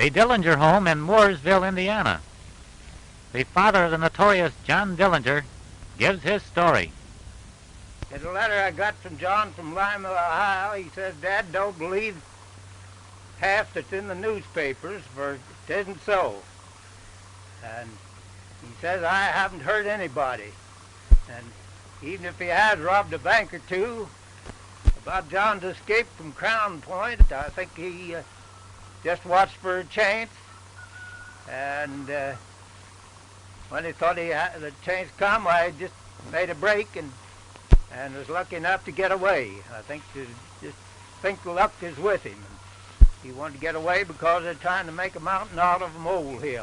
The Dillinger home in Mooresville, Indiana. The father of the notorious John Dillinger gives his story. There's a letter I got from John from Lima, Ohio. He says, Dad, don't believe half that's in the newspapers, for it isn't so. And he says, I haven't hurt anybody. And even if he has robbed a bank or two, about John's escape from Crown Point, I think he just watched for a chance. And when he thought the chance come, I just made a break and was lucky enough to get away. I think luck is with him. He wanted to get away because they're trying to make a mountain out of a molehill.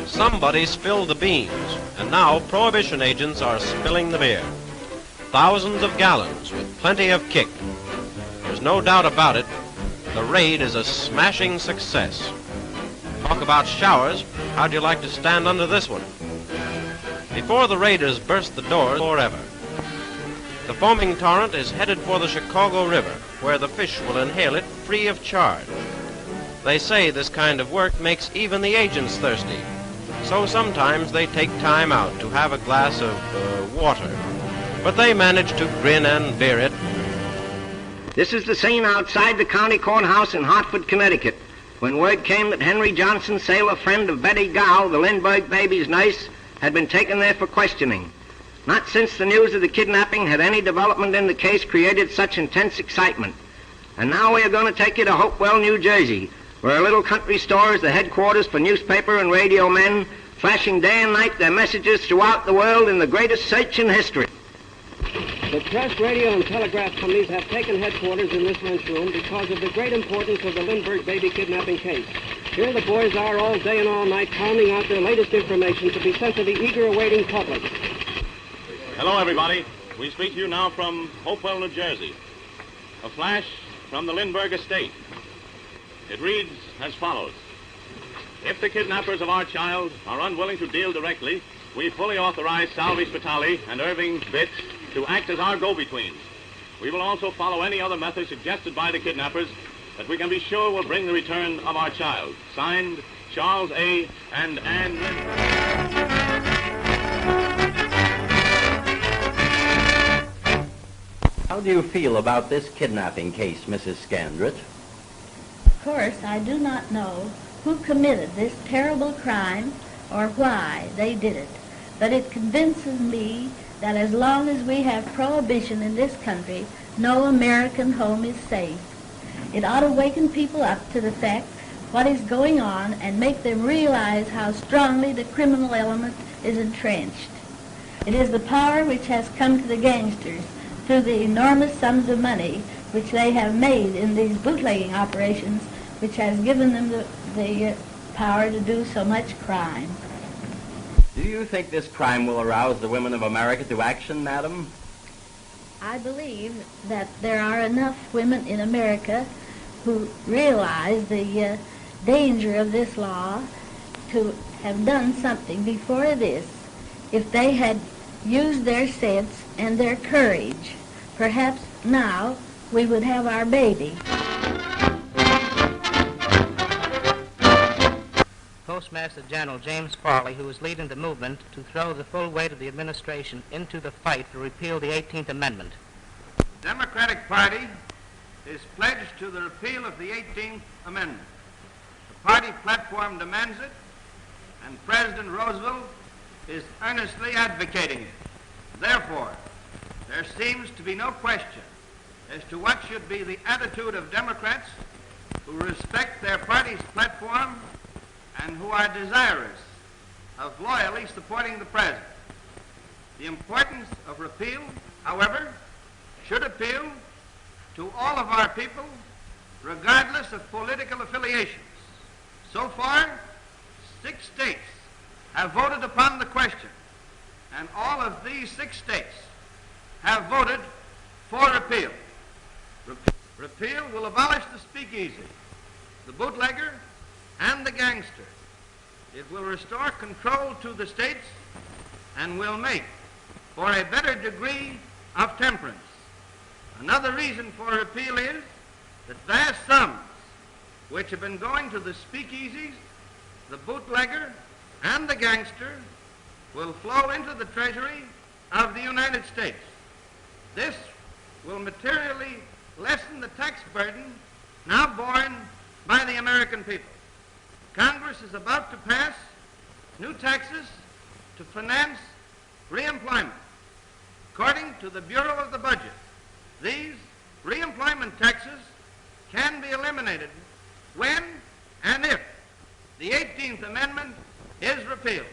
Somebody spilled the beans, and now Prohibition agents are spilling the beer. Thousands of gallons with plenty of kick. There's no doubt about it, the raid is a smashing success. Talk about showers, how'd you like to stand under this one? Before the raiders burst the doors forever, the foaming torrent is headed for the Chicago River, where the fish will inhale it free of charge. They say this kind of work makes even the agents thirsty. So sometimes they take time out to have a glass of water. But they manage to grin and bear it. This is the scene outside the county courthouse in Hartford, Connecticut, when word came that Henry Johnson, sailor friend of Betty Gow, the Lindbergh baby's nurse, had been taken there for questioning. Not since the news of the kidnapping had any development in the case created such intense excitement. And now we are going to take you to Hopewell, New Jersey, where a little country store is the headquarters for newspaper and radio men, flashing day and night their messages throughout the world in the greatest search in history. The press, radio, and telegraph companies have taken headquarters in this lunchroom because of the great importance of the Lindbergh baby kidnapping case. Here the boys are all day and all night pounding out their latest information to be sent to the eager awaiting public. Hello, everybody. We speak to you now from Hopewell, New Jersey. A flash from the Lindbergh estate. It reads as follows. If the kidnappers of our child are unwilling to deal directly, we fully authorize Salvi Spitali and Irving Bitts to act as our go-betweens. We will also follow any other method suggested by the kidnappers that we can be sure will bring the return of our child. Signed, Charles A. and Ann Lindbergh. How do you feel about this kidnapping case, Mrs. Scandrett? Of course, I do not know who committed this terrible crime or why they did it, but it convinces me that as long as we have prohibition in this country, no American home is safe. It ought to waken people up to the fact what is going on and make them realize how strongly the criminal element is entrenched. It is the power which has come to the gangsters through the enormous sums of money which they have made in these bootlegging operations, which has given them the power to do so much crime. Do you think this crime will arouse the women of America to action, madam? I believe that there are enough women in America who realize the danger of this law to have done something before this. If they had used their sense and their courage, perhaps now we would have our baby. Postmaster General James Farley, who is leading the movement to throw the full weight of the administration into the fight to repeal the 18th Amendment. The Democratic Party is pledged to the repeal of the 18th Amendment. The party platform demands it, and President Roosevelt is earnestly advocating it. Therefore, there seems to be no question as to what should be the attitude of Democrats who respect their party's platform and who are desirous of loyally supporting the president. The importance of repeal, however, should appeal to all of our people, regardless of political affiliations. So far, 6 states have voted upon the question, and all of these 6 states have voted for repeal. Repeal will abolish the speakeasy, the bootlegger, and the gangster. It will restore control to the states and will make for a better degree of temperance. Another reason for repeal is that vast sums which have been going to the speakeasies, the bootlegger, and the gangster will flow into the treasury of the United States. This will materially lessen the tax burden now borne by the American people. Congress is about to pass new taxes to finance reemployment. According to the Bureau of the Budget, these reemployment taxes can be eliminated when and if the 18th Amendment is repealed.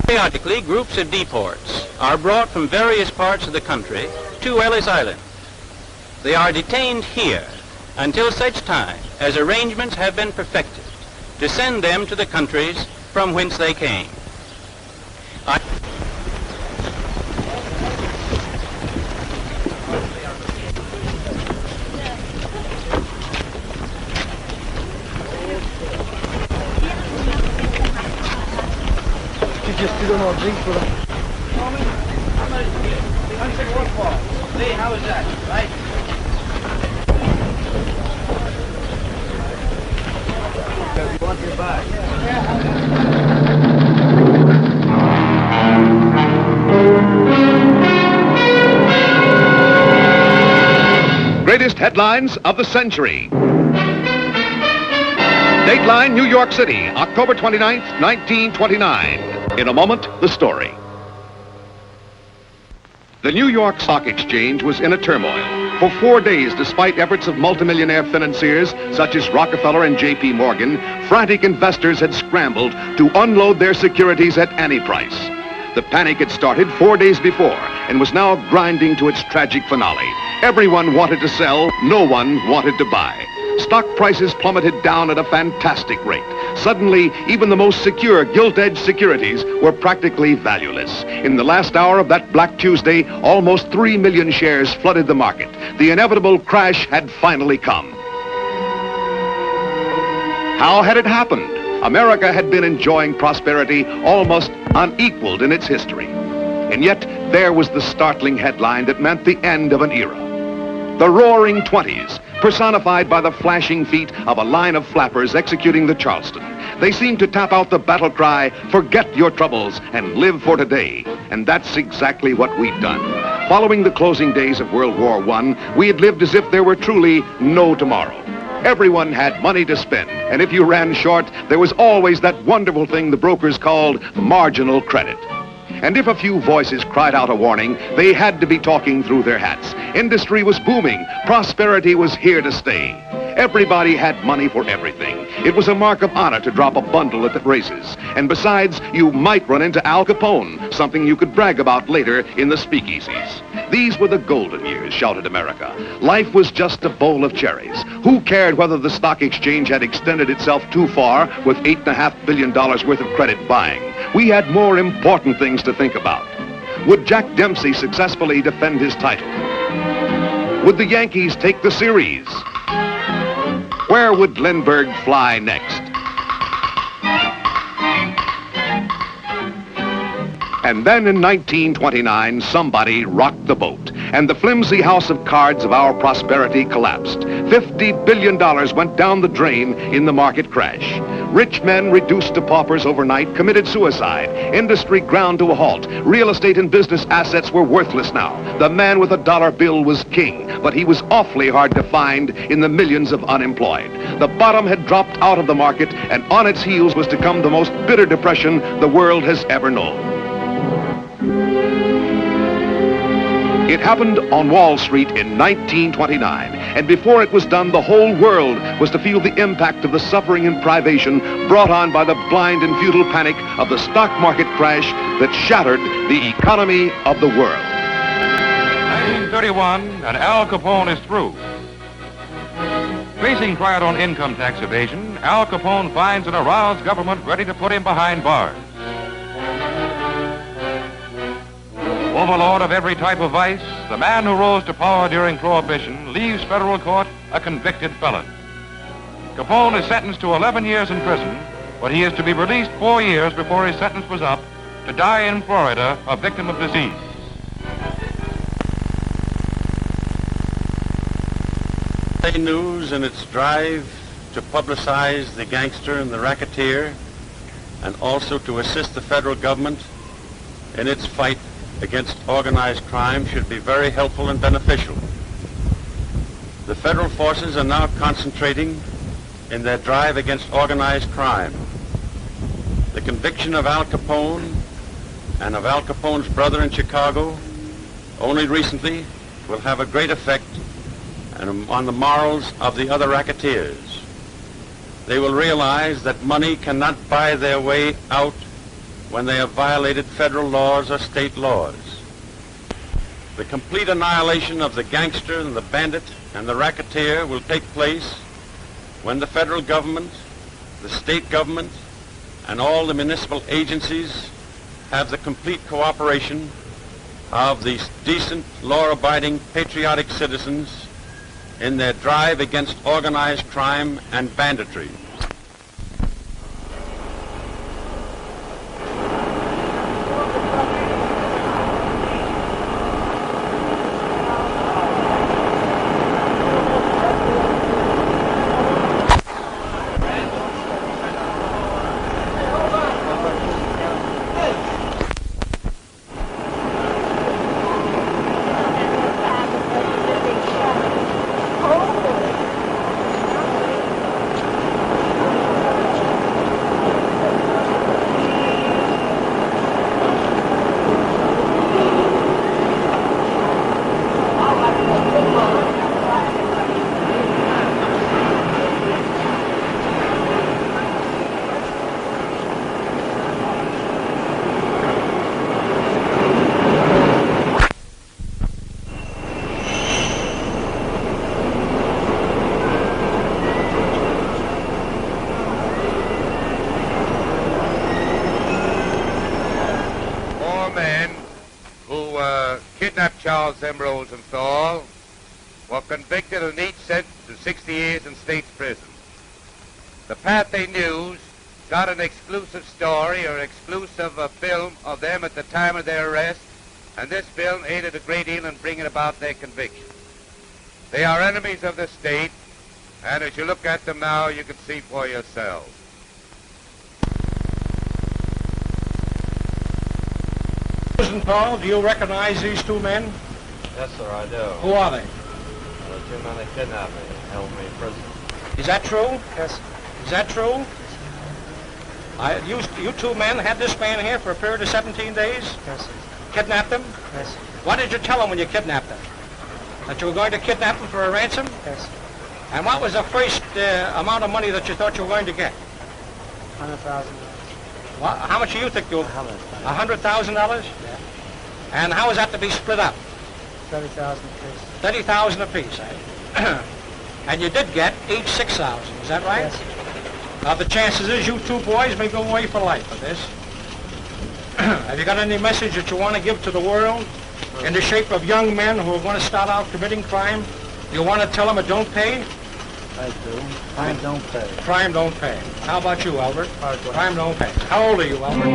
Periodically, groups of deports are brought from various parts of the country to Ellis Island. They are detained here until such time as arrangements have been perfected to send them to the countries from whence they came. Just put on our drink for them. Hey, how is that? Right? You want your bag? Greatest headlines of the century. Dateline, New York City, October 29th, 1929. In a moment, the story. The New York Stock Exchange was in a turmoil. For 4 days, despite efforts of multimillionaire financiers such as Rockefeller and J.P. Morgan, frantic investors had scrambled to unload their securities at any price. The panic had started 4 days before and was now grinding to its tragic finale. Everyone wanted to sell, no one wanted to buy. Stock prices plummeted down at a fantastic rate. Suddenly, even the most secure gilt-edged securities were practically valueless. In the last hour of that Black Tuesday, almost 3 million shares flooded the market. The inevitable crash had finally come. How had it happened? America had been enjoying prosperity almost unequaled in its history. And yet, there was the startling headline that meant the end of an era. The Roaring Twenties, personified by the flashing feet of a line of flappers executing the Charleston. They seemed to tap out the battle cry, forget your troubles and live for today. And that's exactly what we've done. Following the closing days of World War I, we had lived as if there were truly no tomorrow. Everyone had money to spend, and if you ran short, there was always that wonderful thing the brokers called marginal credit. And if a few voices cried out a warning, they had to be talking through their hats. Industry was booming. Prosperity was here to stay. Everybody had money for everything. It was a mark of honor to drop a bundle at the races. And besides, you might run into Al Capone, something you could brag about later in the speakeasies. These were the golden years, shouted America. Life was just a bowl of cherries. Who cared whether the stock exchange had extended itself too far with $8.5 billion worth of credit buying? We had more important things to think about. Would Jack Dempsey successfully defend his title? Would the Yankees take the series? Where would Lindbergh fly next? And then in 1929, somebody rocked the boat, and the flimsy house of cards of our prosperity collapsed. $50 billion went down the drain in the market crash. Rich men reduced to paupers overnight committed suicide. Industry ground to a halt. Real estate and business assets were worthless now. The man with a dollar bill was king, but he was awfully hard to find in the millions of unemployed. The bottom had dropped out of the market, and on its heels was to come the most bitter depression the world has ever known. It happened on Wall Street in 1929, and before it was done, the whole world was to feel the impact of the suffering and privation brought on by the blind and futile panic of the stock market crash that shattered the economy of the world. 1931, and Al Capone is through. Facing trial on income tax evasion, Al Capone finds an aroused government ready to put him behind bars. Overlord of every type of vice, the man who rose to power during Prohibition leaves federal court a convicted felon. Capone is sentenced to 11 years in prison, but he is to be released 4 years before his sentence was up to die in Florida, a victim of disease. The Newz, in its drive to publicize the gangster and the racketeer, and also to assist the federal government in its fight against organized crime, should be very helpful and beneficial. The federal forces are now concentrating in their drive against organized crime. The conviction of Al Capone and of Al Capone's brother in Chicago only recently will have a great effect on the morals of the other racketeers. They will realize that money cannot buy their way out when they have violated federal laws or state laws. The complete annihilation of the gangster and the bandit and the racketeer will take place when the federal government, the state government, and all the municipal agencies have the complete cooperation of these decent, law-abiding, patriotic citizens in their drive against organized crime and banditry. Charles M. Rosenthal were convicted and each sentenced to 60 years in state's prison. The path they knew got an exclusive story or exclusive film of them at the time of their arrest, and this film aided a great deal in bringing about their conviction. They are enemies of the state, and as you look at them now, you can see for yourselves. Paul, do you recognize these two men? Yes, sir, I do. Who are they? The two men that kidnapped me and held me in prison. Is that true? Yes. Is that true? You two men had this man here for a period of 17 days? Yes. Kidnapped him? Yes. What did you tell him when you kidnapped him? That you were going to kidnap him for a ransom? Yes. And what was the first amount of money that you thought you were going to get? $100,000. How much do you think you'll... $100,000? Yeah. And how is that to be split up? $30,000 apiece. $30,000 apiece, eh? And you did get each $6,000, is that right? Yes. The chances is you two boys may go away for life for this. Have you got any message that you want to give to the world in the shape of young men who are going to start out committing crime? You want to tell them it don't pay? I do. Crime don't pay. Crime don't pay. How about you, Albert? Crime don't pay. How old are you, Albert?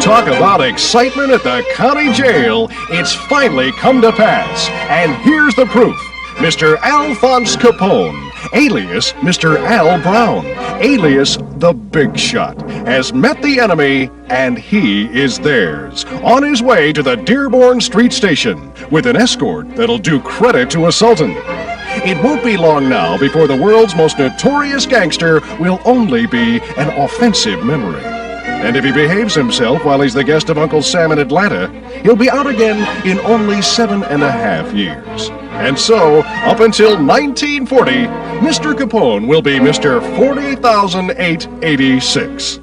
Talk about excitement at the county jail. It's finally come to pass. And here's the proof. Mr. Alphonse Capone, alias Mr. Al Brown, alias the Big Shot, has met the enemy, and he is theirs, on his way to the Dearborn Street Station, with an escort that'll do credit to a sultan. It won't be long now before the world's most notorious gangster will only be an offensive memory. And if he behaves himself while he's the guest of Uncle Sam in Atlanta, he'll be out again in only 7.5 years. And so, up until 1940, Mr. Capone will be Mr. 40,886.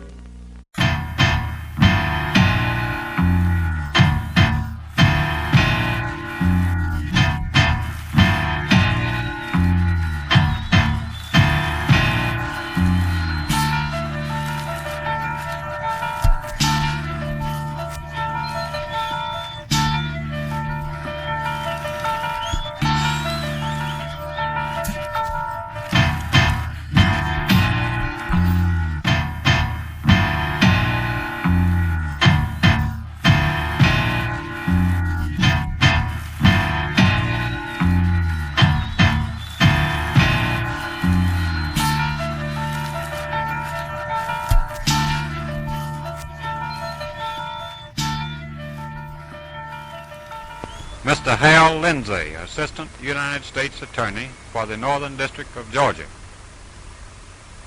Mr. Hal Lindsay, Assistant United States Attorney for the Northern District of Georgia.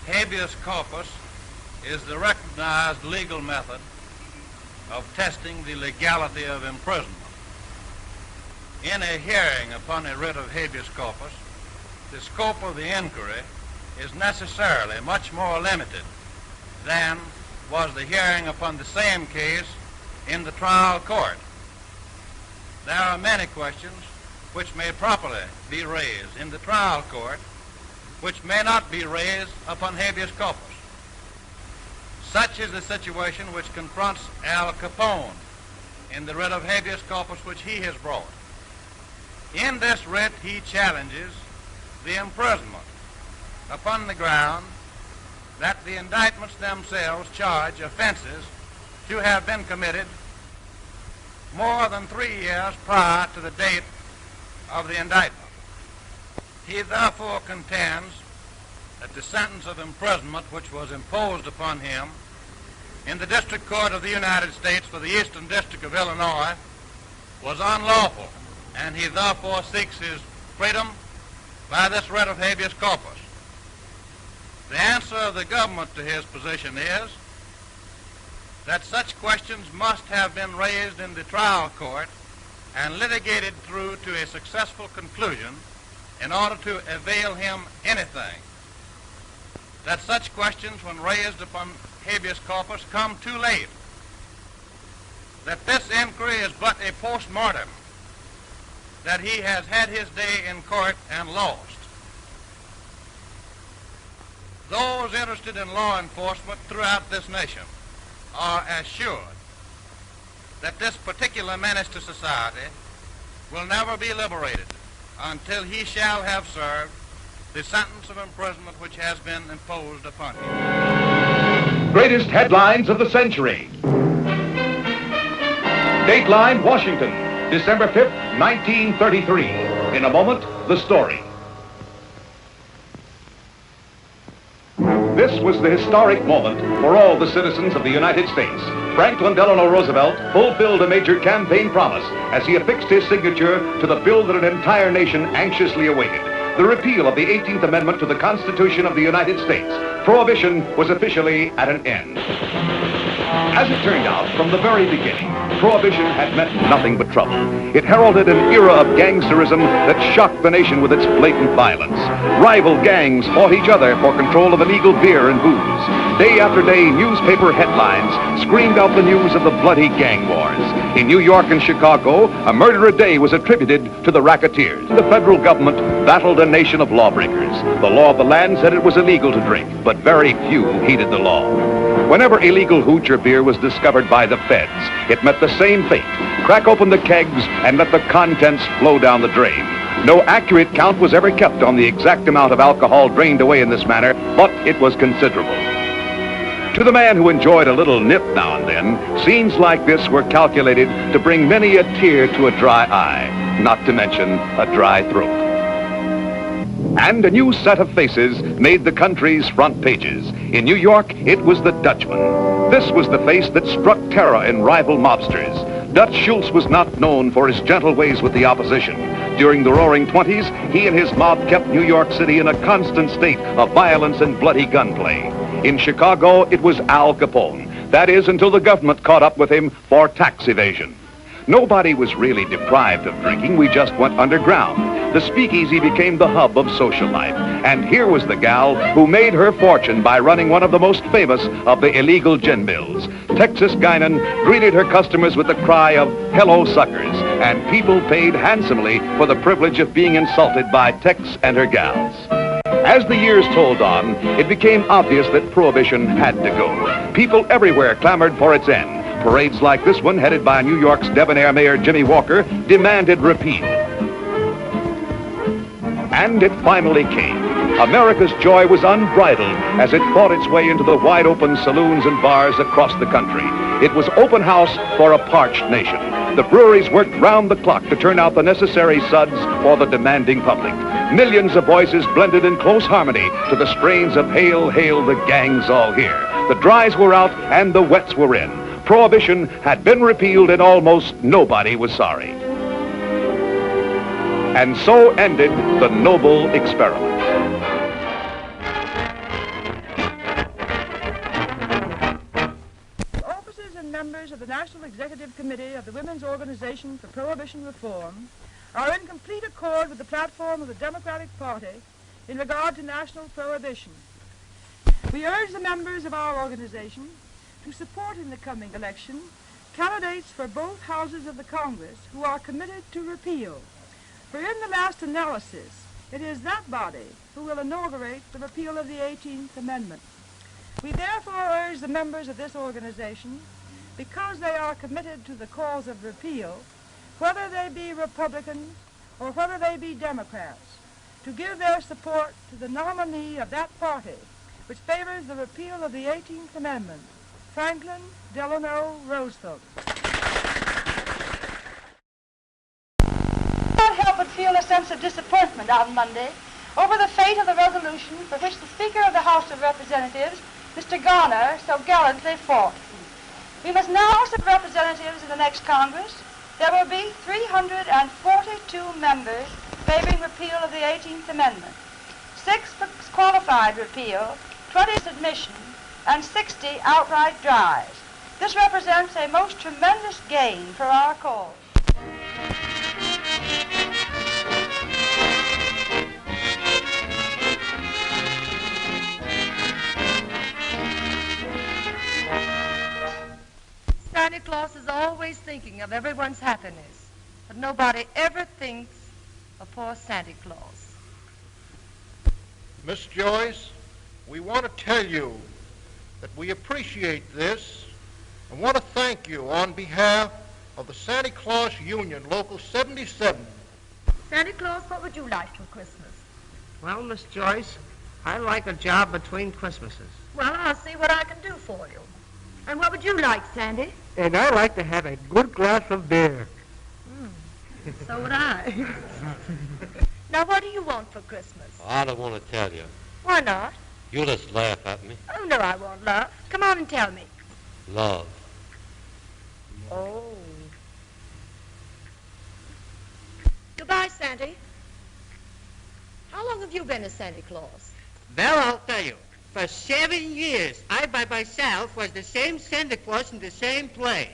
Habeas corpus is the recognized legal method of testing the legality of imprisonment. In a hearing upon a writ of habeas corpus, the scope of the inquiry is necessarily much more limited than was the hearing upon the same case in the trial court. There are many questions which may properly be raised in the trial court which may not be raised upon habeas corpus. Such is the situation which confronts Al Capone in the writ of habeas corpus which he has brought. In this writ, he challenges the imprisonment upon the ground that the indictments themselves charge offenses to have been committed more than 3 years prior to the date of the indictment. He therefore contends that the sentence of imprisonment which was imposed upon him in the District Court of the United States for the Eastern District of Illinois was unlawful, and he therefore seeks his freedom by this writ of habeas corpus. The answer of the government to his position is that such questions must have been raised in the trial court and litigated through to a successful conclusion in order to avail him anything. That such questions, when raised upon habeas corpus, come too late. That this inquiry is but a post-mortem. That he has had his day in court and lost. Those interested in law enforcement throughout this nation are assured that this particular menace to society will never be liberated until he shall have served the sentence of imprisonment which has been imposed upon him. Greatest headlines of the century. Dateline, Washington, December 5th, 1933. In a moment, the story. This was the historic moment for all the citizens of the United States. Franklin Delano Roosevelt fulfilled a major campaign promise as he affixed his signature to the bill that an entire nation anxiously awaited, the repeal of the 18th Amendment to the Constitution of the United States. Prohibition was officially at an end. As it turned out, from the very beginning, Prohibition had meant nothing but trouble. It heralded an era of gangsterism that shocked the nation with its blatant violence. Rival gangs fought each other for control of illegal beer and booze. Day after day, newspaper headlines screamed out the news of the bloody gang wars. In New York and Chicago, a murder a day was attributed to the racketeers. The federal government battled a nation of lawbreakers. The law of the land said it was illegal to drink, but very few heeded the law. Whenever illegal hooch or beer was discovered by the feds, it met the same fate. Crack open the kegs and let the contents flow down the drain. No accurate count was ever kept on the exact amount of alcohol drained away in this manner, but it was considerable. To the man who enjoyed a little nip now and then, scenes like this were calculated to bring many a tear to a dry eye, not to mention a dry throat. And a new set of faces made the country's front pages. In New York, it was the Dutchman. This was the face that struck terror in rival mobsters. Dutch Schultz was not known for his gentle ways with the opposition. During the Roaring '20s, he and his mob kept New York City in a constant state of violence and bloody gunplay. In Chicago, it was Al Capone. That is, until the government caught up with him for tax evasion. Nobody was really deprived of drinking, we just went underground. The speakeasy became the hub of social life. And here was the gal who made her fortune by running one of the most famous of the illegal gin mills. Texas Guinan greeted her customers with the cry of, "Hello, suckers," and people paid handsomely for the privilege of being insulted by Tex and her gals. As the years told on, it became obvious that Prohibition had to go. People everywhere clamored for its end. Parades like this one, headed by New York's debonair Mayor Jimmy Walker, demanded repeal. And it finally came. America's joy was unbridled as it fought its way into the wide-open saloons and bars across the country. It was open house for a parched nation. The breweries worked round the clock to turn out the necessary suds for the demanding public. Millions of voices blended in close harmony to the strains of "Hail, Hail, the gang's all here." The dries were out and the wets were in. Prohibition had been repealed and almost nobody was sorry. And so ended the noble experiment. Officers and members of the National Executive Committee of the Women's Organization for Prohibition Reform are in complete accord with the platform of the Democratic Party in regard to national prohibition. We urge the members of our organization to support in the coming election candidates for both houses of the Congress who are committed to repeal. For in the last analysis, it is that body who will inaugurate the repeal of the 18th Amendment. We therefore urge the members of this organization, because they are committed to the cause of repeal, whether they be Republicans or whether they be Democrats, to give their support to the nominee of that party which favors the repeal of the 18th Amendment, Franklin Delano Roosevelt. I can't help but feel a sense of disappointment on Monday over the fate of the resolution for which the Speaker of the House of Representatives, Mr. Garner, so gallantly fought. We must now House of Representatives in the next Congress. There will be 342 members favoring repeal of the 18th Amendment, 6 for qualified repeal, 20 submission, and 60 outright dries. This represents a most tremendous gain for our cause. Santa Claus is always thinking of everyone's happiness, but nobody ever thinks of poor Santa Claus. Miss Joyce, we want to tell you that we appreciate this and want to thank you on behalf of the Santa Claus Union, Local 77. Santa Claus, what would you like for Christmas? Well, Miss Joyce, I like a job between Christmases. Well, I'll see what I can do for you. And what would you like, Sandy? And I like to have a good glass of beer. So would I. Now, what do you want for Christmas? I don't want to tell you. Why not? You'll just laugh at me. Oh, no, I won't laugh. Come on and tell me. Love. Oh. Goodbye, Sandy. How long have you been a Santa Claus? Well, I'll tell you. For 7 years, I by myself was the same Santa Claus in the same place.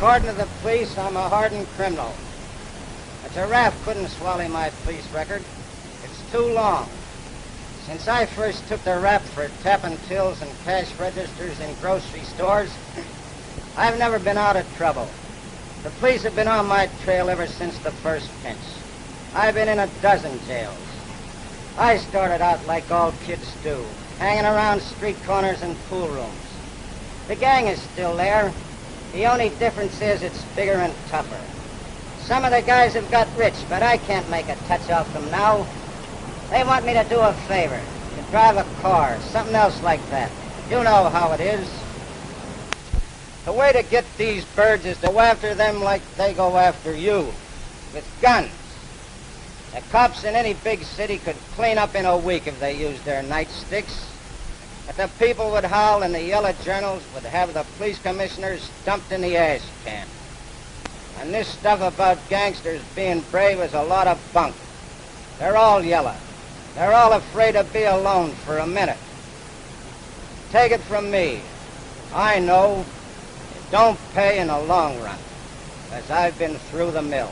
According to the police, I'm a hardened criminal. A giraffe couldn't swallow my police record. It's too long. Since I first took the rap for tapping tills and cash registers in grocery stores, I've never been out of trouble. The police have been on my trail ever since the first pinch. I've been in a dozen jails. I started out like all kids do, hanging around street corners and pool rooms. The gang is still there. The only difference is it's bigger and tougher. Some of the guys have got rich, but I can't make a touch off them now. They want me to do a favor, to drive a car, something else like that. You know how it is. The way to get these birds is to go after them like they go after you, with guns. The cops in any big city could clean up in a week if they used their nightsticks. But the people would howl and the yellow journals would have the police commissioners dumped in the ash can. And this stuff about gangsters being brave is a lot of bunk. They're all yellow. They're all afraid to be alone for a minute. Take it from me. I know it don't pay in the long run, because I've been through the mill.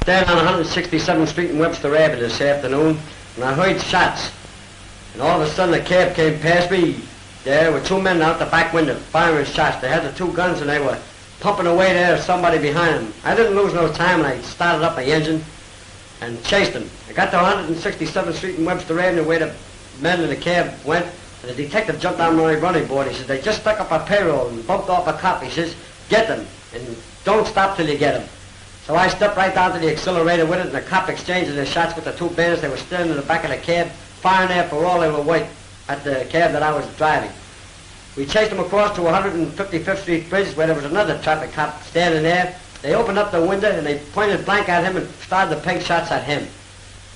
Standing on 167th Street in Webster Avenue this afternoon, and I heard shots. And all of a sudden a cab came past me. There were two men out the back window firing shots. They had the two guns and they were pumping away there, somebody behind them. I didn't lose no time and I started up my engine and chased them. I got to 167th Street in Webster Avenue where the men in the cab went, and the detective jumped on my running board. He said, they just stuck up a payroll and bumped off a cop. He says, get them and don't stop till you get them. So I stepped right down to the accelerator with it, and the cop exchanged their shots with the two bandits. They were standing in the back of the cab, firing there for all they were worth at the cab that I was driving. We chased them across to 155th Street Bridge where there was another traffic cop standing there. They opened up the window and they pointed blank at him and started to peg shots at him.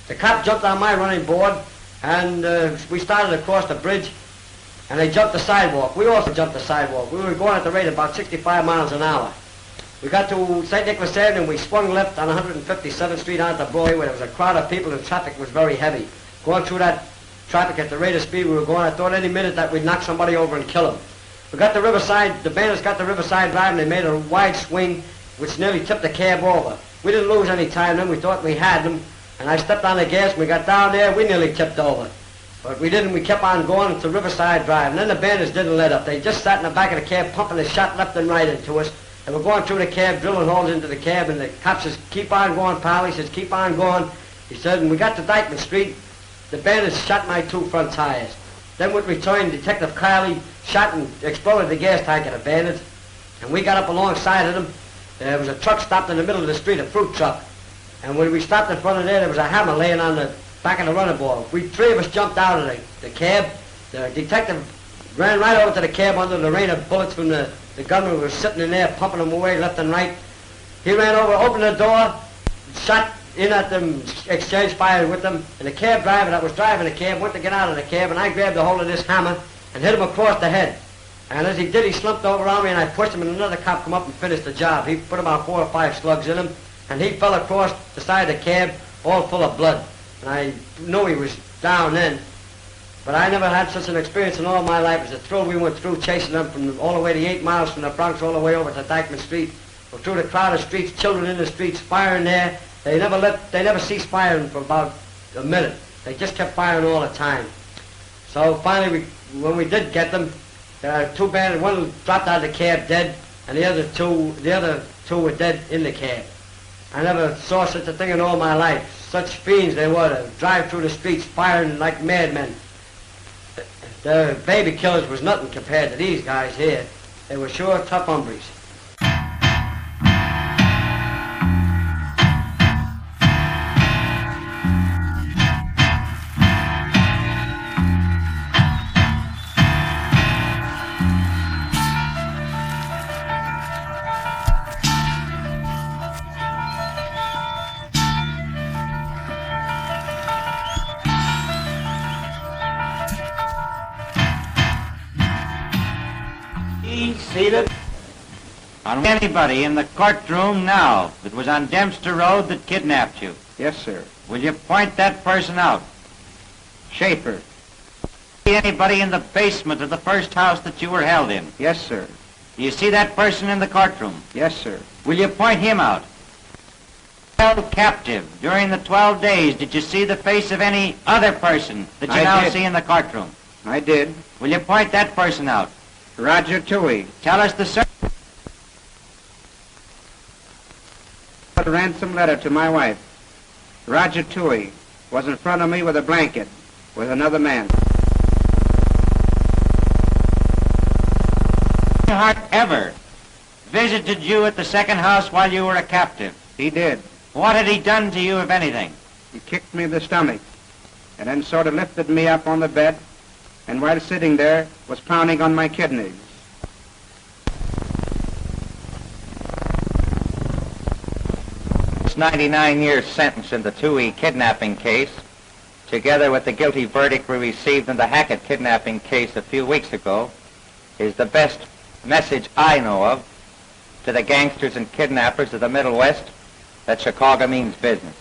The cop jumped on my running board and we started across the bridge and they jumped the sidewalk. We also jumped the sidewalk. We were going at the rate of about 65 miles an hour. We got to St. Nicholas Avenue and we swung left on 157th Street onto Broadway where there was a crowd of people and traffic was very heavy. Going through that traffic at the rate of speed we were going, I thought any minute that we'd knock somebody over and kill them. We got the Riverside, the bandits got the Riverside Drive and they made a wide swing which nearly tipped the cab over. We didn't lose any time then, we thought we had them, and I stepped on the gas, we got down there, we nearly tipped over. But we didn't, we kept on going to Riverside Drive, and then the bandits didn't let up. They just sat in the back of the cab pumping a shot left and right into us. They were going through the cab, drilling holes into the cab, and the cop says, keep on going, pal. He says, keep on going. He said, and we got to Dyckman Street, the bandits shot my two front tires. Then when we returned, Detective Kiley shot and exploded the gas tank of the bandits, and we got up alongside of them. There was a truck stopped in the middle of the street, a fruit truck. And when we stopped in front of there was a hammer laying on the back of the running board. Three of us jumped out of the cab. The detective ran right over to the cab under the rain of bullets from the gunman who was sitting in there pumping them away left and right. He ran over, opened the door, shot in at them, exchanged fire with them, and the cab driver that was driving the cab went to get out of the cab, and I grabbed a hold of this hammer and hit him across the head. And as he did, he slumped over on me, and I pushed him, and another cop come up and finished the job. He put about 4 or 5 slugs in him, and he fell across the side of the cab, all full of blood. And I knew he was down then, but I never had such an experience in all my life. It was a thrill we went through, chasing them from all the way to 8 miles from the Bronx all the way over to Dyckman Street. We're through the crowded streets, children in the streets, firing there. They never ceased firing for about a minute. They just kept firing all the time. So finally, when we did get them, two bandits, one dropped out of the cab dead, and the other two were dead in the cab. I never saw such a thing in all my life. Such fiends they were to drive through the streets firing like madmen. The baby killers was nothing compared to these guys here. They were sure tough hombres. Seated. On anybody in the courtroom now that was on Dempster Road that kidnapped you? Yes, sir. Will you point that person out? Schaefer. Anybody in the basement of the first house that you were held in? Yes, sir. Do you see that person in the courtroom? Yes, sir. Will you point him out? Held captive during the 12 days, did you see the face of any other person that you now see in the courtroom? I did. Will you point that person out? Roger Toohey. Tell us the A ransom letter to my wife. Roger Toohey was in front of me with a blanket with another man. Hart ever visited you at the second house while you were a captive? He did. What had he done to you, if anything? He kicked me in the stomach and then sort of lifted me up on the bed, and while sitting there was pounding on my kidneys. This 99-year sentence in the Toohey kidnapping case, together with the guilty verdict we received in the Hackett kidnapping case a few weeks ago, is the best message I know of to the gangsters and kidnappers of the Middle West that Chicago means business.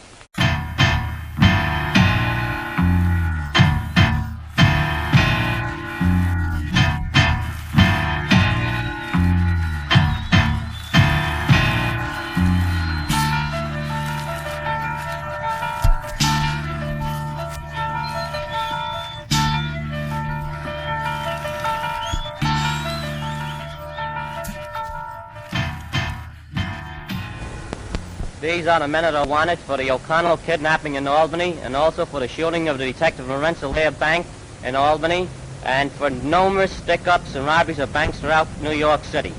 These are the men that are wanted for the O'Connell kidnapping in Albany and also for the shooting of the detective in Rensselaer Bank in Albany and for numerous stick-ups and robberies of banks throughout New York City.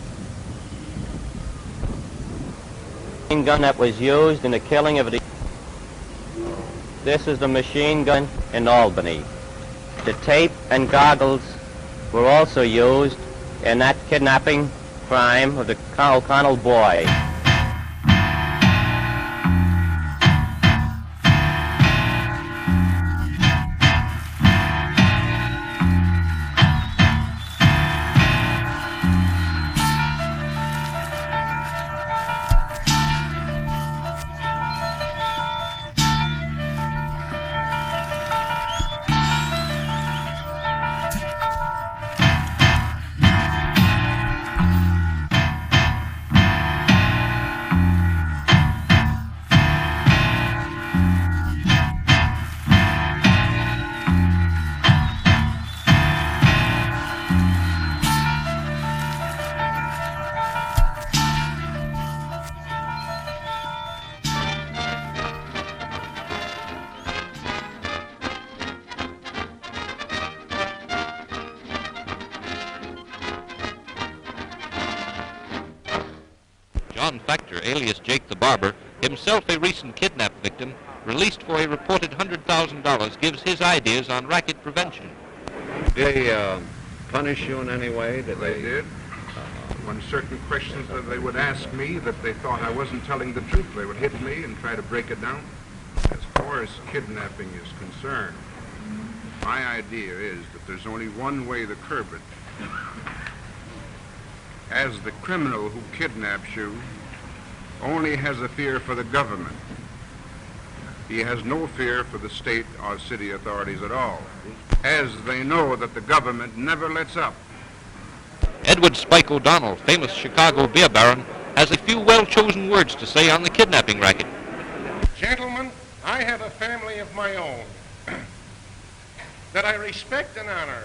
The machine gun that was used in the killing of the... This is the machine gun in Albany. The tape and goggles were also used in that kidnapping crime of the O'Connell boy. John Factor, alias Jake the Barber, himself a recent kidnap victim, released for a reported $100,000, gives his ideas on racket prevention. They punish you in any way? They did. When certain questions that they would ask me that they thought I wasn't telling the truth, they would hit me and try to break it down. As far as kidnapping is concerned, my idea is that there's only one way to curb it. As the criminal who kidnaps you only has a fear for the government. He has no fear for the state or city authorities at all, as they know that the government never lets up. Edward Spike O'Donnell, famous Chicago beer baron, has a few well-chosen words to say on the kidnapping racket. Gentlemen, I have a family of my own that I respect and honor.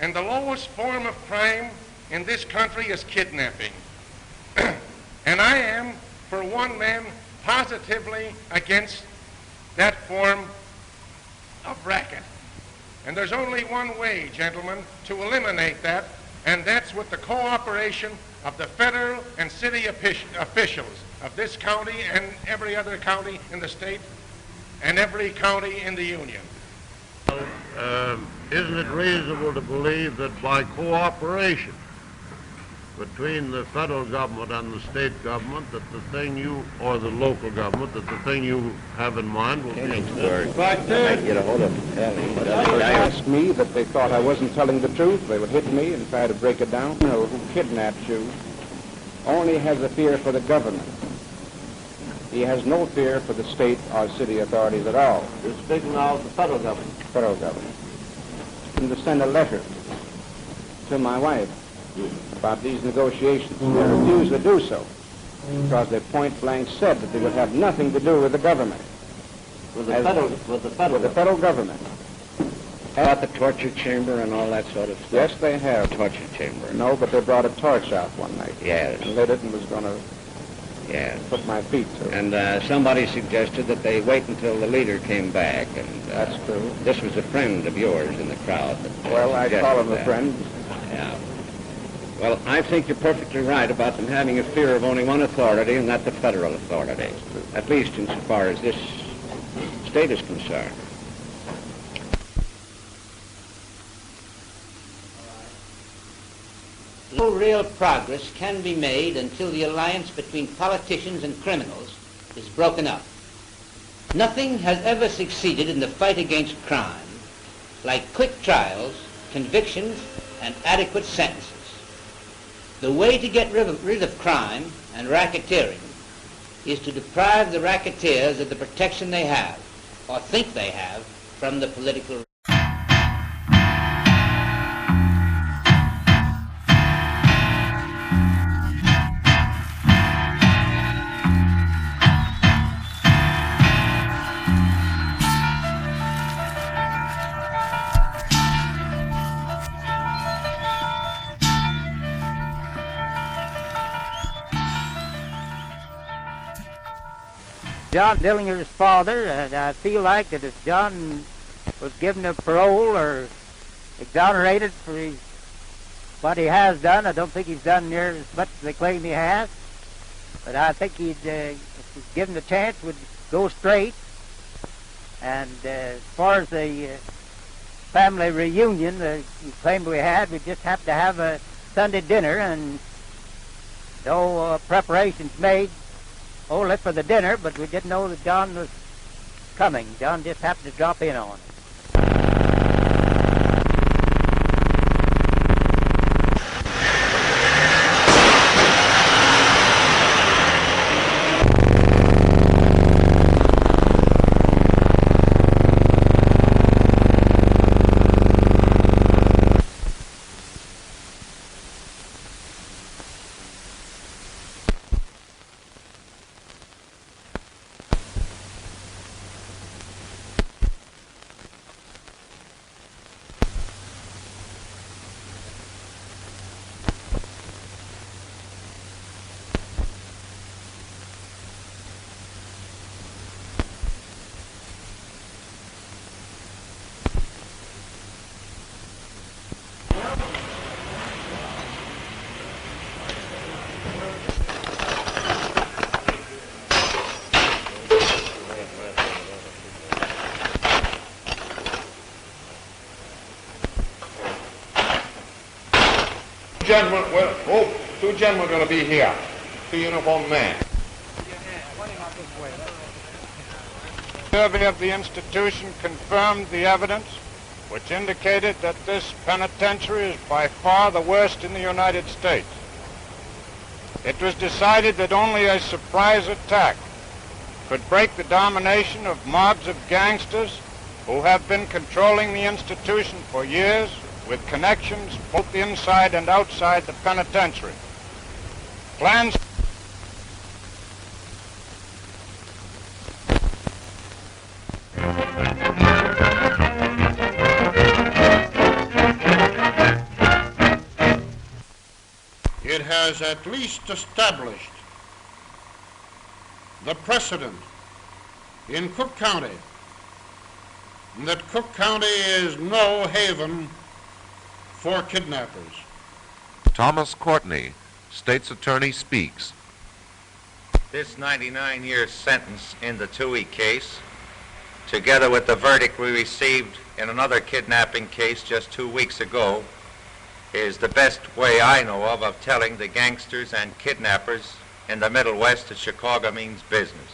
And the lowest form of crime in this country is kidnapping. And I am, for one man, positively against that form of racket. And there's only one way, gentlemen, to eliminate that, and that's with the cooperation of the federal and city officials of this county and every other county in the state and every county in the union. Isn't it reasonable to believe that by cooperation between the federal government and the state government, that the thing you, or the local government, that the thing you have in mind will be... Get a hold of them. They asked me that they thought I wasn't telling the truth. They would hit me and try to break it down. The criminal who kidnaps you only has a fear for the government. He has no fear for the state or city authorities at all. You're speaking now of the federal government. Federal government. And to send a letter to my wife about these negotiations. They refused to do so because they point blank said that they would have nothing to do with the government. With the federal government. About the torture chamber and all that sort of stuff? Yes, they have. Torture chamber? No, but they brought a torch out one night. Yes. And lit it and was going to put my feet to it. And somebody suggested that they wait until the leader came back. And that's true. This was a friend of yours in the crowd. Well, I call him a friend. Yeah. Well, I think you're perfectly right about them having a fear of only one authority, and that's the federal authority, at least insofar as this state is concerned. No real progress can be made until the alliance between politicians and criminals is broken up. Nothing has ever succeeded in the fight against crime like quick trials, convictions, and adequate sentences. The way to get rid of crime and racketeering is to deprive the racketeers of the protection they have, or think they have, from the political... John Dillinger's father, and I feel like that if John was given a parole or exonerated for what he has done, I don't think he's done near as much as they claim he has, but I think he'd, if he's given a chance, would go straight. And as far as the family reunion that you claimed we had, we just have to have a Sunday dinner, and no preparations made only for the dinner, but we didn't know that John was coming. John just happened to drop in on us. Gentlemen, well, two gentlemen are going to be here. Two uniformed men. Survey of the institution confirmed the evidence which indicated that this penitentiary is by far the worst in the United States. It was decided that only a surprise attack could break the domination of mobs of gangsters who have been controlling the institution for years, with connections both inside and outside the penitentiary. Plans it has at least established the precedent in Cook County that Cook County is no haven for kidnappers. Thomas Courtney, State's Attorney, speaks. This 99-year sentence in the Toohey case, together with the verdict we received in another kidnapping case just 2 weeks ago, is the best way I know of telling the gangsters and kidnappers in the Middle West that Chicago means business.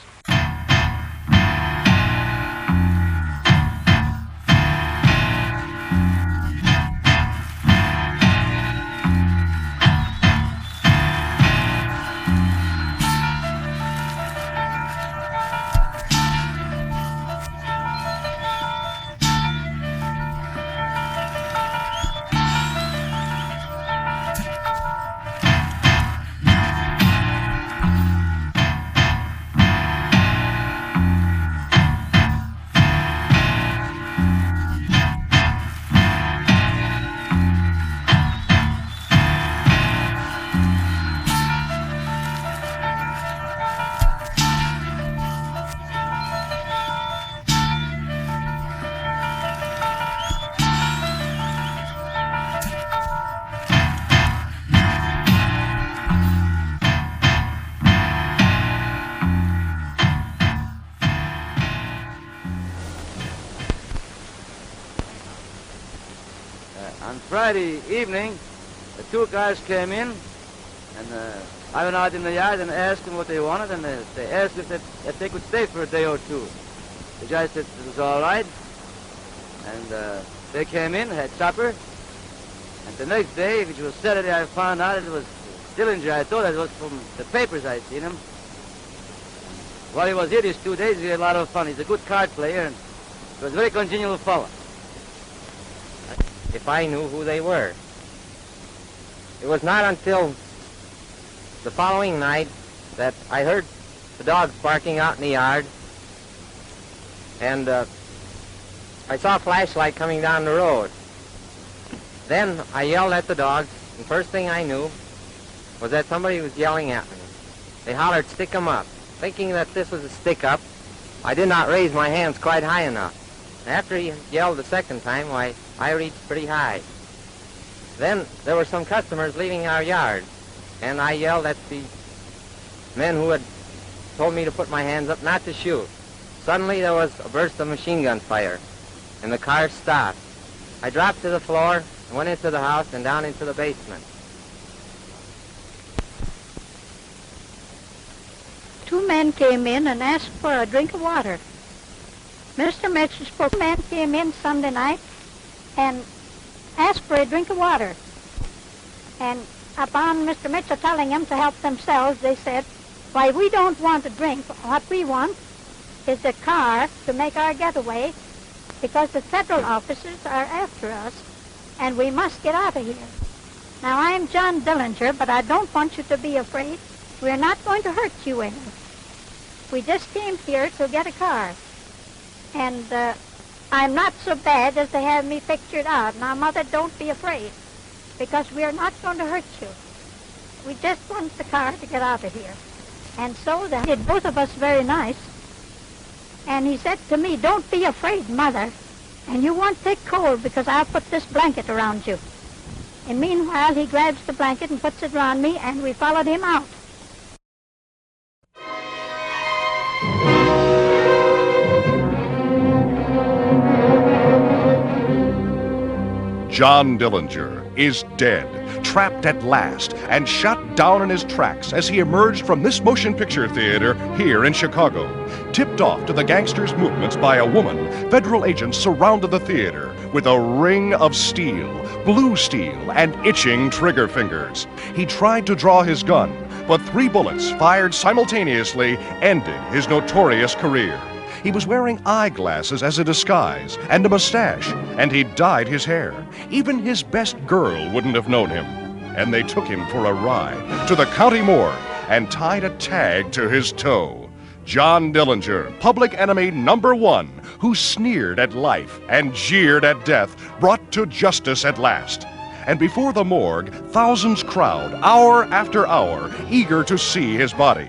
Friday evening, the two guys came in, and I went out in the yard and asked them what they wanted, and they asked if they could stay for a day or two. The guy said it was all right, and they came in, had supper, and the next day, which was Saturday, I found out it was Dillinger. I thought it was from the papers I'd seen him. While he was here these 2 days, we had a lot of fun. He's a good card player, and he was a very congenial fellow. If I knew who they were. It was not until the following night that I heard the dogs barking out in the yard, and I saw a flashlight coming down the road. Then I yelled at the dogs, and first thing I knew was that somebody was yelling at me. They hollered, "Stick 'em up," thinking that this was a stick-up, I did not raise my hands quite high enough. After he yelled the second time, why, I reached pretty high. Then there were some customers leaving our yard, and I yelled at the men who had told me to put my hands up not to shoot. Suddenly there was a burst of machine gun fire, and the car stopped. I dropped to the floor and went into the house and down into the basement. Two men came in and asked for a drink of water. Mr. Mitchell's man came in Sunday night and asked for a drink of water. And upon Mr. Mitchell telling them to help themselves, they said, why, we don't want a drink. What we want is a car to make our getaway because the federal officers are after us and we must get out of here. Now, I'm John Dillinger, but I don't want you to be afraid. We're not going to hurt you any. We just came here to get a car. And I'm not so bad as they have me pictured out. Now, Mother, don't be afraid, because we're not going to hurt you. We just want the car to get out of here. And so then did both of us very nice. And he said to me, don't be afraid, Mother, and you won't take cold because I'll put this blanket around you. And meanwhile, he grabs the blanket and puts it around me, and we followed him out. John Dillinger is dead, trapped at last, and shot down in his tracks as he emerged from this motion picture theater here in Chicago. Tipped off to the gangsters' movements by a woman, federal agents surrounded the theater with a ring of steel, blue steel, and itching trigger fingers. He tried to draw his gun, but 3 bullets fired simultaneously ended his notorious career. He was wearing eyeglasses as a disguise and a mustache, and he dyed his hair. Even his best girl wouldn't have known him. And they took him for a ride to the county morgue and tied a tag to his toe. John Dillinger, public enemy number 1, who sneered at life and jeered at death, brought to justice at last. And before the morgue, thousands crowd, hour after hour, eager to see his body.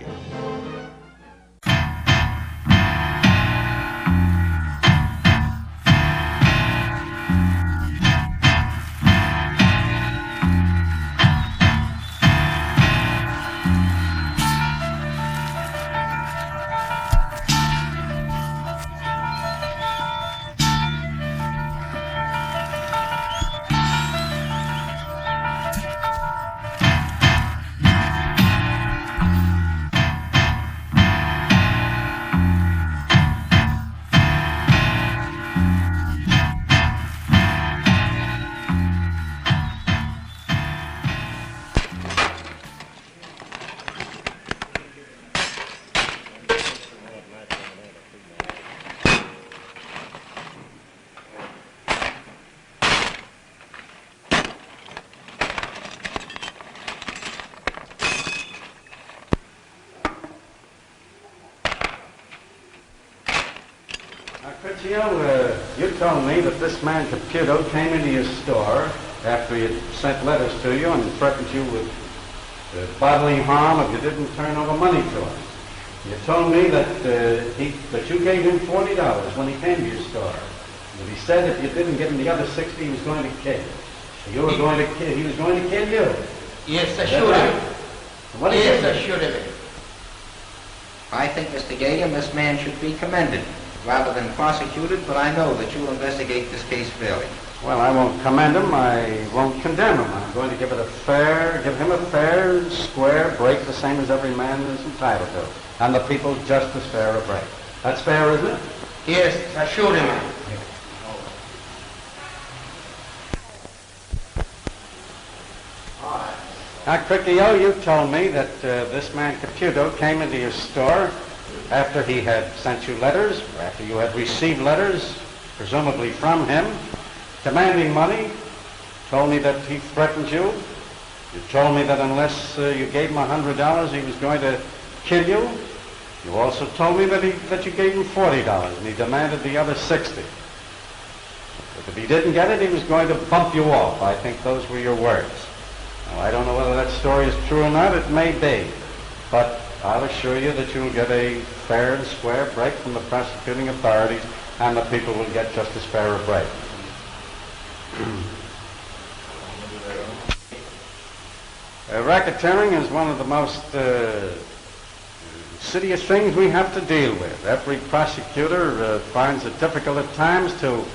You told me that this man Capone came into your store after he had sent letters to you and threatened you with bodily harm if you didn't turn over money to him. You told me that you gave him $40 when he came to your store. But he said if you didn't give him the other 60, he was going to kill you. He was going to kill you. Yes, assuredly. What do you Yes, think? assuredly. I think, Mr. Gagan, this man should be commended rather than prosecuted, but I know that you'll investigate this case fairly. Well, I won't commend him. I won't condemn him. I'm going to give him a fair, square break, the same as every man is entitled to. And the people just as fair a break. That's fair, isn't it? Yes, assuredly. Now, Crickio, you told me that this man Caputo came into your store after he had sent you letters, or after you had received letters, presumably from him, demanding money. Told me that he threatened you. You told me that unless you gave him $100, he was going to kill you. You also told me that you gave him $40, and he demanded the other 60. But if he didn't get it, he was going to bump you off. I think those were your words. Now, I don't know whether that story is true or not. It may be. But I'll assure you that you'll get a fair and square break from the prosecuting authorities, and the people will get just as fair a break. Racketeering is one of the most insidious things we have to deal with. Every prosecutor finds it difficult at times to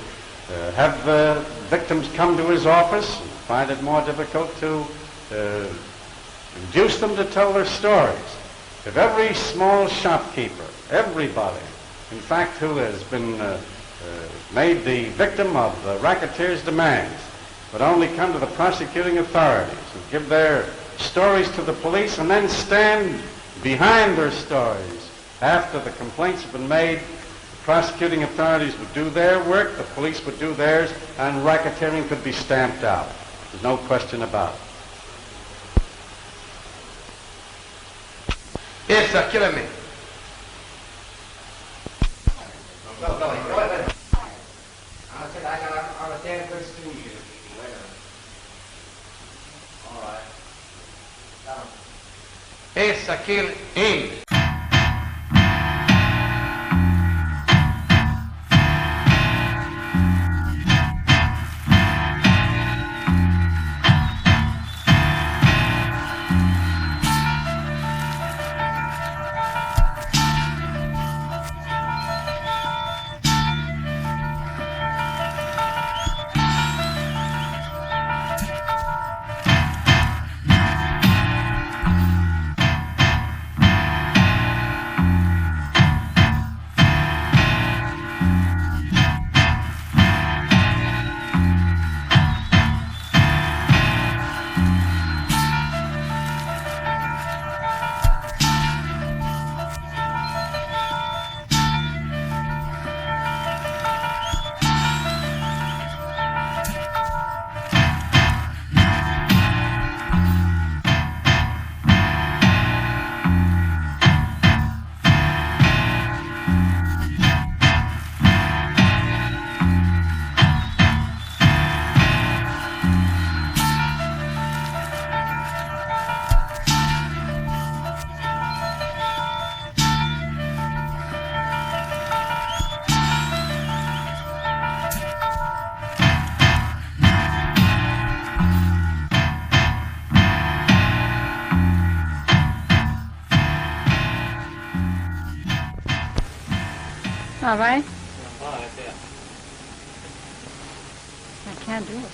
have victims come to his office, and find it more difficult to induce them to tell their stories. If every small shopkeeper, everybody, in fact, who has been made the victim of the racketeers' demands, would only come to the prosecuting authorities and give their stories to the police and then stand behind their stories after the complaints have been made, the prosecuting authorities would do their work, the police would do theirs, and racketeering could be stamped out. There's no question about it. Yes, sir, killing me. Go ahead. I said I got a damn good student here. All right. Yes, I kill him. All right? I can't do it.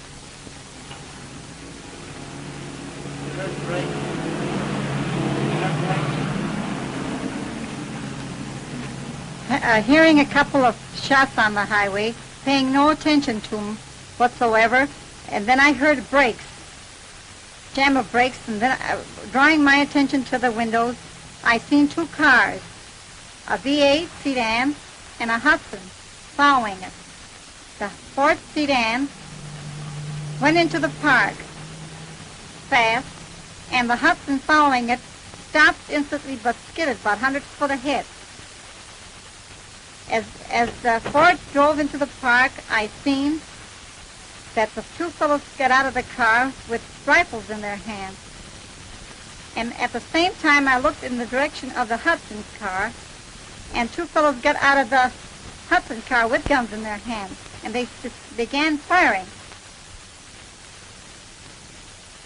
Hearing a couple of shots on the highway, paying no attention to them whatsoever, and then I heard brakes, jam of brakes, and then drawing my attention to the windows, I seen two cars, a V8 sedan and a Hudson following it. The Ford sedan went into the park fast, and the Hudson following it stopped instantly but skidded about 100 foot ahead. As the Ford drove into the park, I seen that the two fellows got out of the car with rifles in their hands. And at the same time, I looked in the direction of the Hudson's car, and two fellows got out of the Hudson car with guns in their hands, and they just began firing.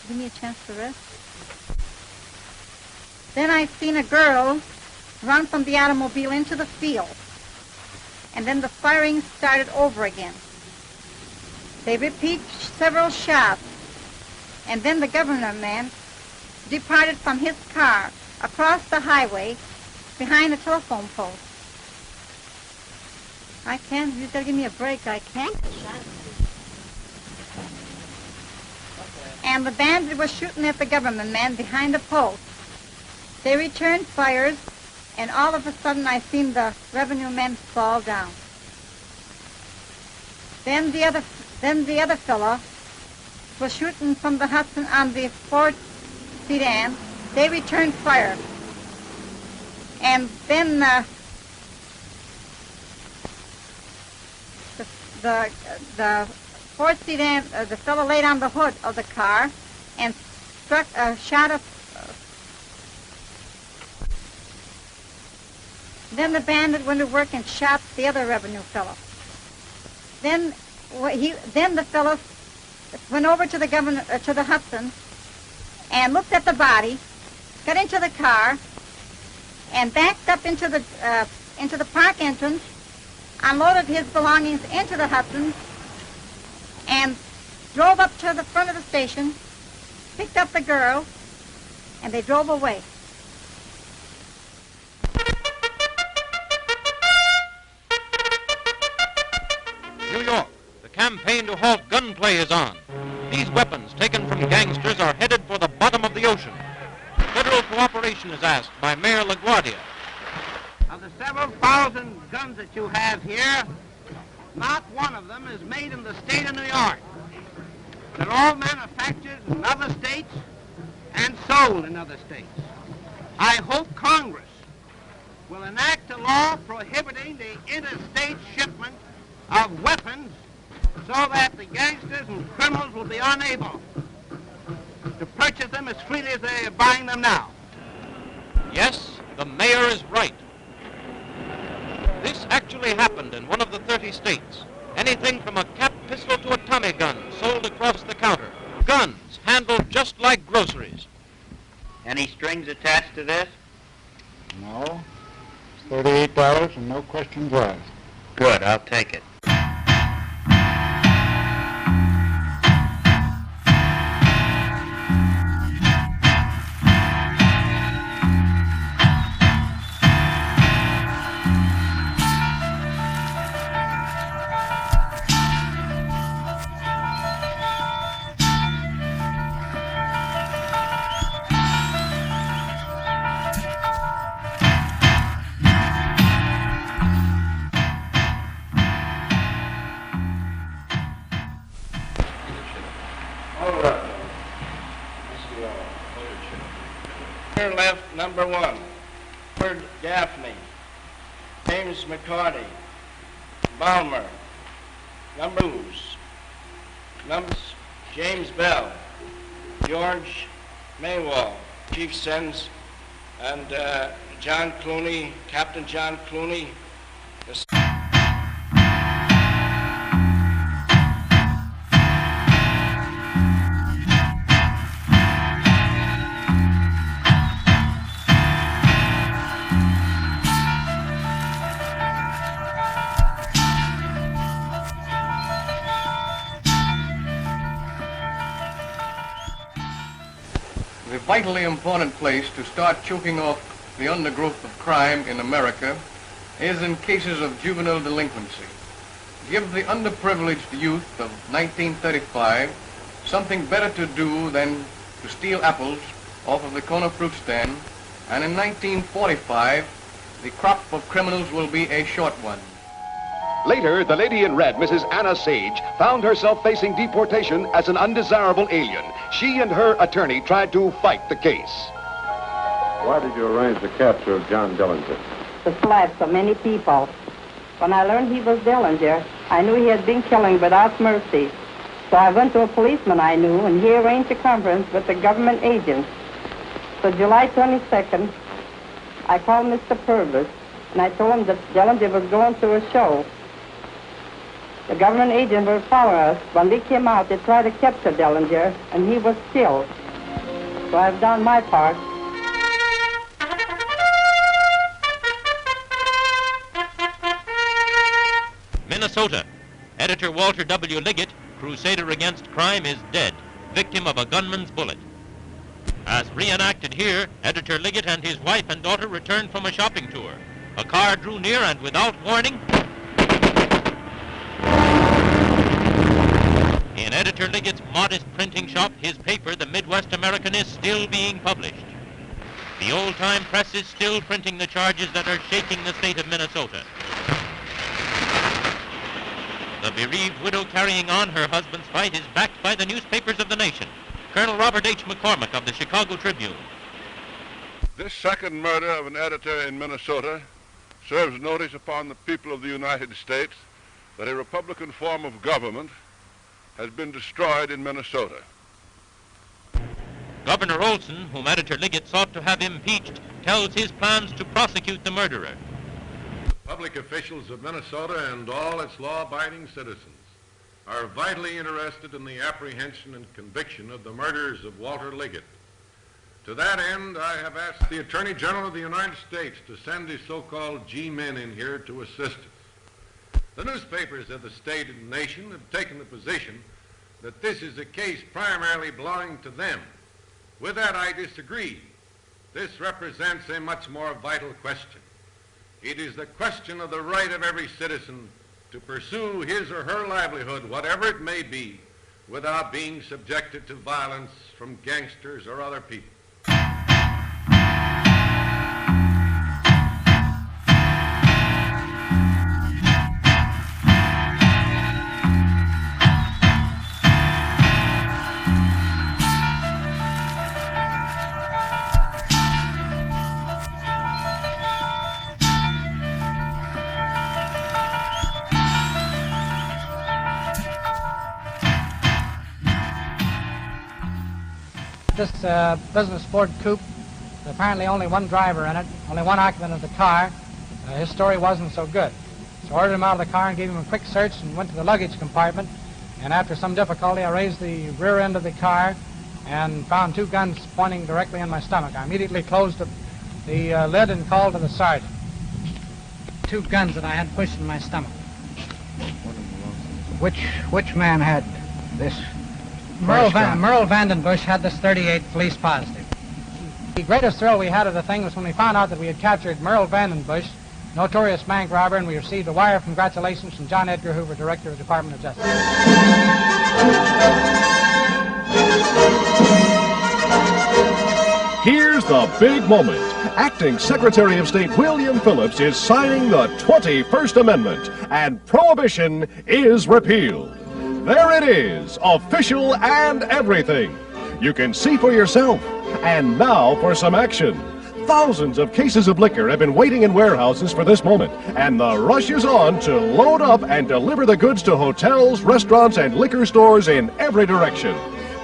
Give me a chance to rest. Then I seen a girl run from the automobile into the field, and then the firing started over again. They repeat several shots, and then the government man departed from his car across the highway behind the telephone post. I can't. You gotta give me a break. I can't. And the bandit was shooting at the government man behind the post. They returned fires, and all of a sudden I seen the revenue men fall down. Then the other fellow was shooting from the Hudson on the Ford sedan. They returned fire. And then the Ford sedan, the fellow laid on the hood of the car and struck a shot of Then the bandit went to work and shot the other revenue fellow. Then the fellow went over to the Hudson and looked at the body, got into the car, and backed up into the park entrance, unloaded his belongings into the Hudson, and drove up to the front of the station, picked up the girl, and they drove away. New York, the campaign to halt gunplay is on. These weapons taken from gangsters are headed for the bottom of the ocean. Federal cooperation is asked by Mayor LaGuardia. Of the several thousand guns that you have here, not one of them is made in the state of New York. They're all manufactured in other states and sold in other states. I hope Congress will enact a law prohibiting the interstate shipment of weapons so that the gangsters and criminals will be unable to purchase them as freely as they are buying them now. Yes, the mayor is right. This actually happened in one of the 30 states. Anything from a cap pistol to a Tommy gun sold across the counter. Guns handled just like groceries. Any strings attached to this? No. It's $38 and no questions asked. Good, I'll take it. Left, number 1, Edward Gaffney, James McCarty, Balmer, number 2, numbers James Bell, George Maywall, Chief Sens, and John Clooney, Captain John Clooney. The vitally important place to start choking off the undergrowth of crime in America is in cases of juvenile delinquency. Give the underprivileged youth of 1935 something better to do than to steal apples off of the corner fruit stand, and in 1945 the crop of criminals will be a short one. Later, the lady in red, Mrs. Anna Sage, found herself facing deportation as an undesirable alien. She and her attorney tried to fight the case. Why did you arrange the capture of John Dillinger? To slap so many people. When I learned he was Dillinger, I knew he had been killing without mercy. So I went to a policeman I knew, and he arranged a conference with the government agents. So July 22nd, I called Mr. Purvis, and I told him that Dillinger was going to a show. The government agent will follow us. When they came out, they tried to capture Dillinger, and he was killed. So I've done my part. Minnesota. Editor Walter W. Liggett, crusader against crime, is dead, victim of a gunman's bullet. As reenacted here, Editor Liggett and his wife and daughter returned from a shopping tour. A car drew near and without warning, in Editor Liggett's modest printing shop, his paper, The Midwest American, is still being published. The old-time press is still printing the charges that are shaking the state of Minnesota. The bereaved widow carrying on her husband's fight is backed by the newspapers of the nation. Colonel Robert H. McCormick of the Chicago Tribune. This second murder of an editor in Minnesota serves notice upon the people of the United States that a Republican form of government has been destroyed in Minnesota. Governor Olson, whom Editor Liggett sought to have impeached, tells his plans to prosecute the murderer. Public officials of Minnesota and all its law-abiding citizens are vitally interested in the apprehension and conviction of the murderers of Walter Liggett. To that end, I have asked the Attorney General of the United States to send his so-called G-men in here to assist us. The newspapers of the state and nation have taken the position that this is a case primarily belonging to them. With that, I disagree. This represents a much more vital question. It is the question of the right of every citizen to pursue his or her livelihood, whatever it may be, without being subjected to violence from gangsters or other people. This business Ford coupe, apparently only one driver in it, only one occupant of the car. His story wasn't so good. So I ordered him out of the car and gave him a quick search and went to the luggage compartment. And after some difficulty, I raised the rear end of the car and found 2 guns pointing directly in my stomach. I immediately closed the lid and called to the sergeant. 2 guns that I had pushed in my stomach. Which man had this? Merle Vandenbush had this .38 police positive. The greatest thrill we had of the thing was when we found out that we had captured Merle Vandenbush, notorious bank robber, and we received a wire of congratulations from John Edgar Hoover, Director of the Department of Justice. Here's the big moment. Acting Secretary of State William Phillips is signing the 21st Amendment, and Prohibition is repealed. There it is, official and everything. You can see for yourself. And now for some action. Thousands of cases of liquor have been waiting in warehouses for this moment, and the rush is on to load up and deliver the goods to hotels, restaurants, and liquor stores in every direction.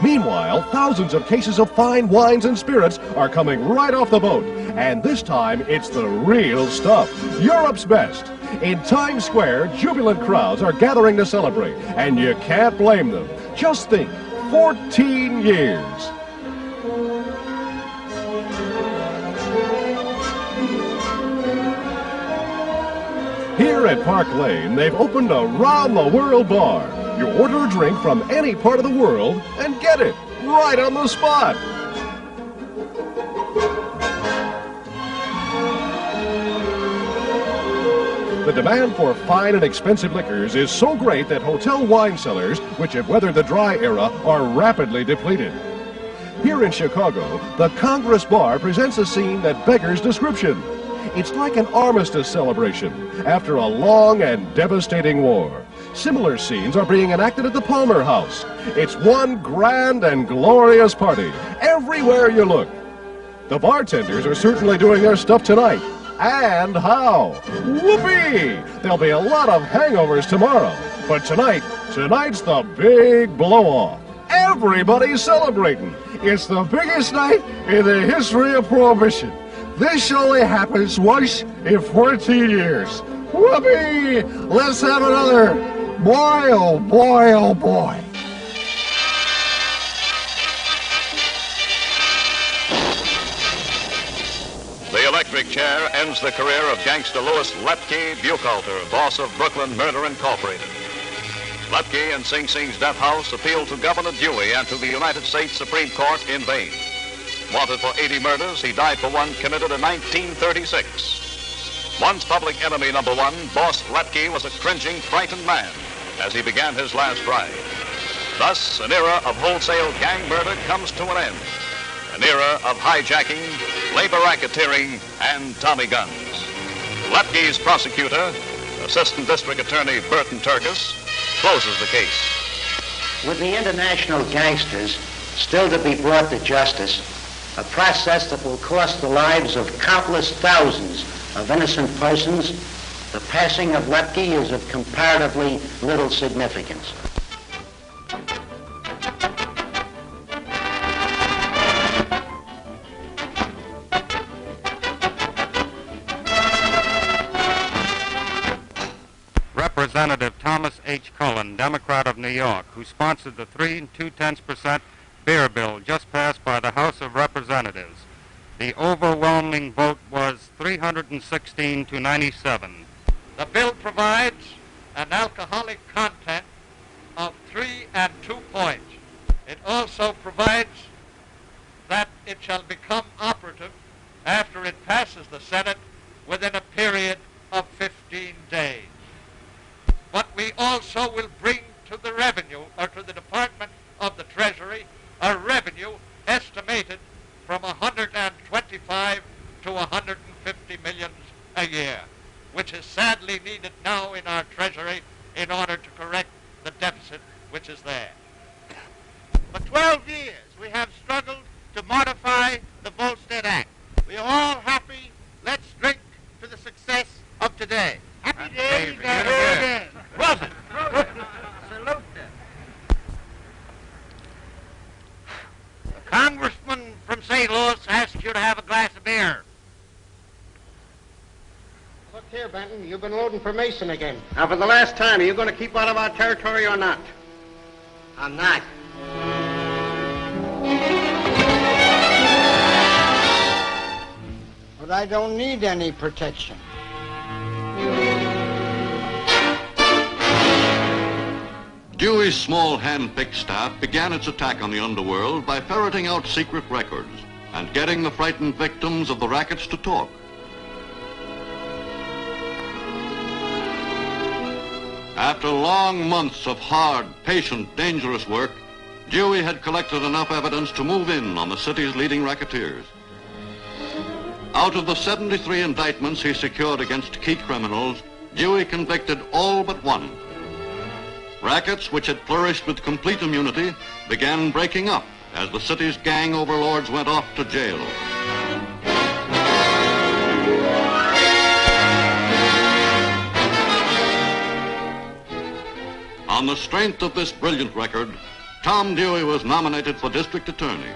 Meanwhile, thousands of cases of fine wines and spirits are coming right off the boat, and this time it's the real stuff, Europe's best. In Times Square, jubilant crowds are gathering to celebrate, and you can't blame them. Just think, 14 years. Here at Park Lane, they've opened a round-the-world bar. You order a drink from any part of the world and get it right on the spot. The demand for fine and expensive liquors is so great that hotel wine cellars, which have weathered the dry era, are rapidly depleted. Here in Chicago, the Congress Bar presents a scene that beggars description. It's like an armistice celebration after a long and devastating war. Similar scenes are being enacted at the Palmer House. It's one grand and glorious party everywhere you look. The bartenders are certainly doing their stuff tonight. And how? Whoopee! There'll be a lot of hangovers tomorrow. But tonight's the big blow-off. Everybody's celebrating. It's the biggest night in the history of Prohibition. This only happens once in 14 years. Whoopee! Let's have another. Boy, oh boy, oh boy. The electric chair ends the career of gangster Louis Lepke Buchalter, boss of Brooklyn Murder Incorporated. Lepke in Sing Sing's death house appealed to Governor Dewey and to the United States Supreme Court in vain. Wanted for 80 murders, he died for one committed in 1936. Once public enemy number 1, Boss Lepke was a cringing, frightened man as he began his last ride. Thus, an era of wholesale gang murder comes to an end. An era of hijacking, labor racketeering, and Tommy guns. Lepke's prosecutor, Assistant District Attorney Burton Turgis, closes the case. With the international gangsters still to be brought to justice, a process that will cost the lives of countless thousands of innocent persons, the passing of Lepke is of comparatively little significance. Representative Thomas H. Cullen, Democrat of New York, who sponsored the 3 2/10% beer bill just passed by the House of Representatives. The overwhelming vote was 316 to 97. The bill provides an alcoholic content of 3 and 2 points. It also provides that it shall become operative after it passes the Senate within a period of 15 days. But we also will bring to the revenue, or to the Department of the Treasury, a revenue estimated from 125 to 150 million a year, which is sadly needed now in our Treasury in order to correct the deficit which is there. For 12 years, we have struggled to modify the Volstead Act. We are all happy. Let's drink to the success of today. Happy days ahead. Prosit. Salute them. The congressman from St. Louis asks you to have a glass of beer. Look here, Benton, you've been loading for Mason again. Now, for the last time, are you going to keep out of our territory or not? I'm not. But I don't need any protection. Dewey's small hand-picked staff began its attack on the underworld by ferreting out secret records and getting the frightened victims of the rackets to talk. After long months of hard, patient, dangerous work, Dewey had collected enough evidence to move in on the city's leading racketeers. Out of the 73 indictments he secured against key criminals, Dewey convicted all but one. Rackets which had flourished with complete immunity began breaking up as the city's gang overlords went off to jail. On the strength of this brilliant record, Tom Dewey was nominated for district attorney.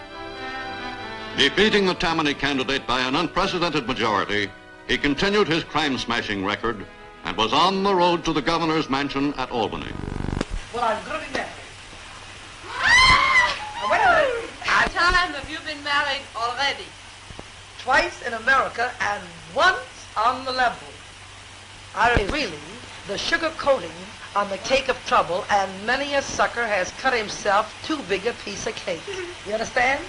Defeating the Tammany candidate by an unprecedented majority, he continued his crime-smashing record and was on the road to the governor's mansion at Albany. Well, I'm going to be married. Now, wait a minute. How time have you been married already? Twice in America and once on the level. Really, the sugar coating on the cake of trouble, and many a sucker has cut himself too big a piece of cake. You understand?